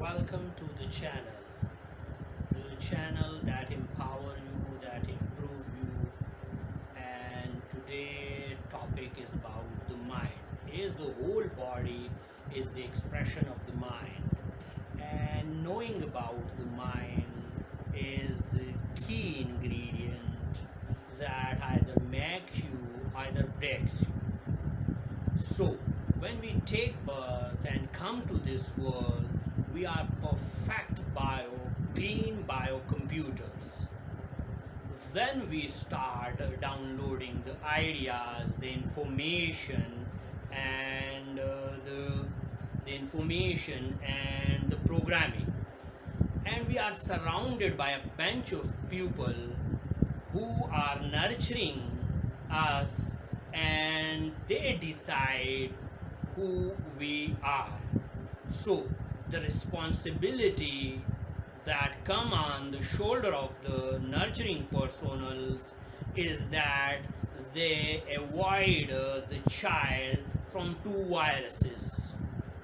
Welcome to the channel that empower you, that improve you. And today topic is about the mind. Is the whole body is the expression of the mind, and knowing about the mind is the key ingredient that either makes you, either breaks you. So, when we take birth and come to this world, we are perfect clean biocomputers. Then we start downloading the ideas, the information, and the information and the programming. And we are surrounded by a bunch of people who are nurturing us, and they decide who we are. So the responsibility that come on the shoulder of the nurturing personals is that they avoid the child from two viruses,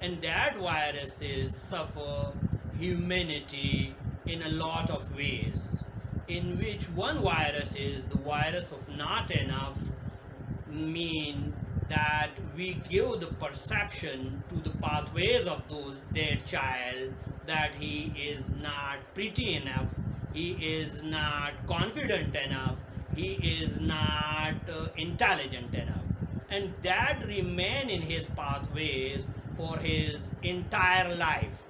and that viruses suffer humanity in a lot of ways, in which one virus is the virus of not enough, mean that we give the perception to the pathways of their child that he is not pretty enough, he is not confident enough, he is not intelligent enough, and that remain in his pathways for his entire life.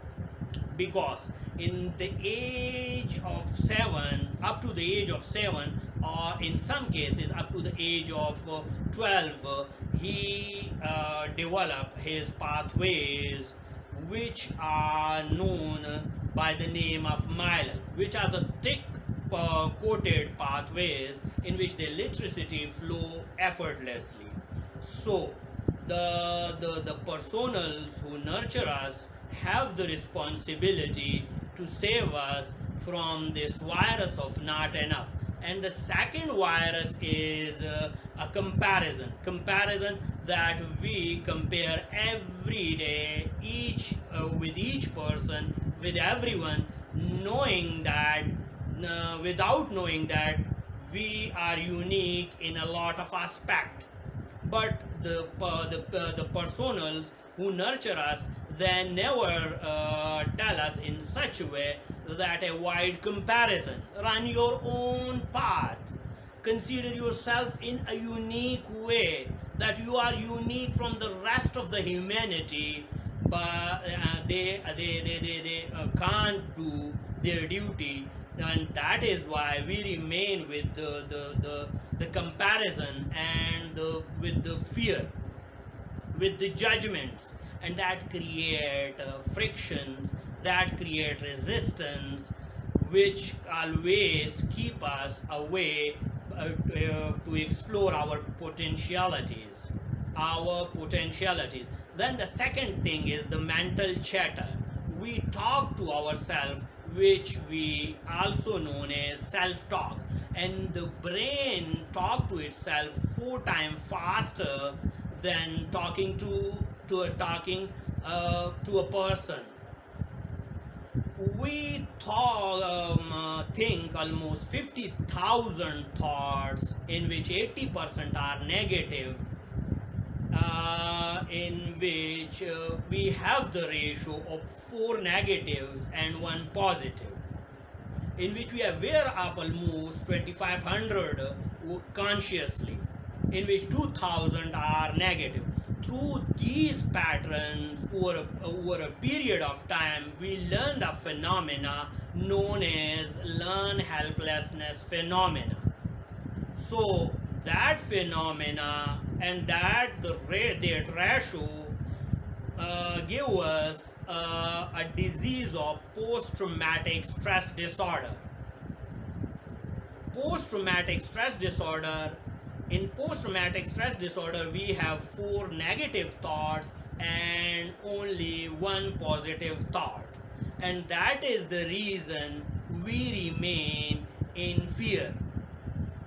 Because in the age of 7, up to the age of 7, or in some cases up to the age of 12, he developed his pathways, which are known by the name of myelin, which are the thick coated pathways in which the electricity flow effortlessly. So the personals who nurture us have the responsibility to save us from this virus of not enough. And the second virus is a comparison that we compare every day, each with each person, with everyone, knowing that without knowing that we are unique in a lot of aspect. But the personals who nurture us, they never tell us in such a way that avoid comparison. Run your own path. Consider yourself in a unique way, that you are unique from the rest of the humanity, but they can't do their duty, and that is why we remain with the comparison and with the fear, with the judgments, and that create frictions, that create resistance, which always keep us away to explore our potentialities. Then the second thing is the mental chatter. We talk to ourselves, which we also known as self-talk, and the brain talk to itself 4 times faster than talking to a person. We think almost 50,000 thoughts, in which 80% are negative, in which we have the ratio of 4 negatives and 1 positive, in which we are aware of almost 2,500 consciously, in which 2,000 are negative. Through these patterns, over a period of time, we learned a phenomena known as learn helplessness phenomena. So that phenomena and that ratio give us a disease of post-traumatic stress disorder. Post-traumatic stress disorder. In post-traumatic stress disorder, we have 4 negative thoughts and only 1 positive thought, and that is the reason we remain in fear.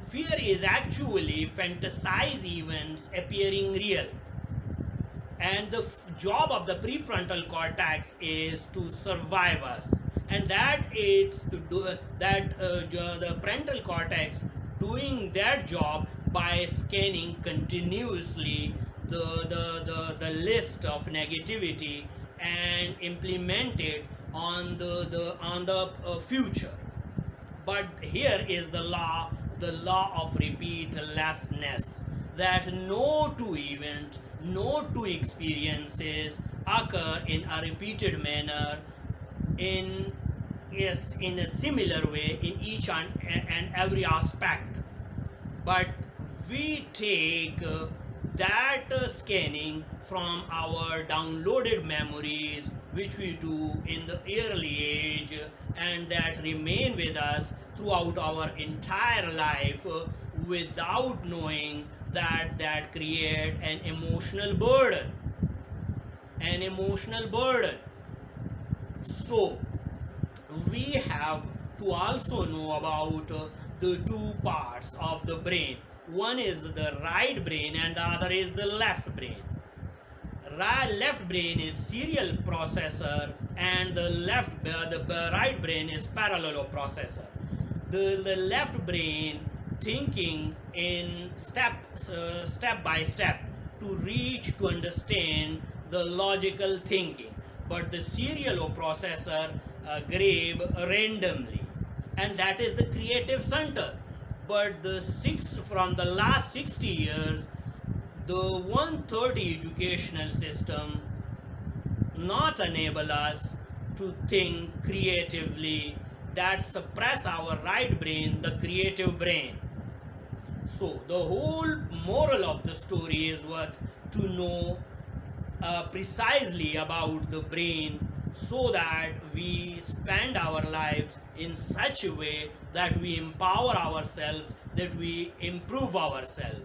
Fear is actually fantasized events appearing real, and the job of the prefrontal cortex is to survive us, and that it's to do the parental cortex doing that job by scanning continuously the list of negativity and implement it on the future. But here is the law of repeatlessness, that no two events, no two experiences occur in a repeated manner in in a similar way in each and every aspect. But we take that scanning from our downloaded memories, which we do in the early age, and that remain with us throughout our entire life, without knowing that create an emotional burden, an emotional burden. So we have to also know about the two parts of the brain. One is the right brain and the other is the left brain. Left brain is serial processor, and the right brain is parallel processor. The left brain thinking in step by step to reach to understand the logical thinking, but the serial processor grab randomly, and that is the creative center. But from the last 60 years, the 130 educational system not enable us to think creatively, that suppress our right brain, the creative brain. So the whole moral of the story is what to know precisely about the brain, so that we spend our lives in such a way that we empower ourselves, that we improve ourselves.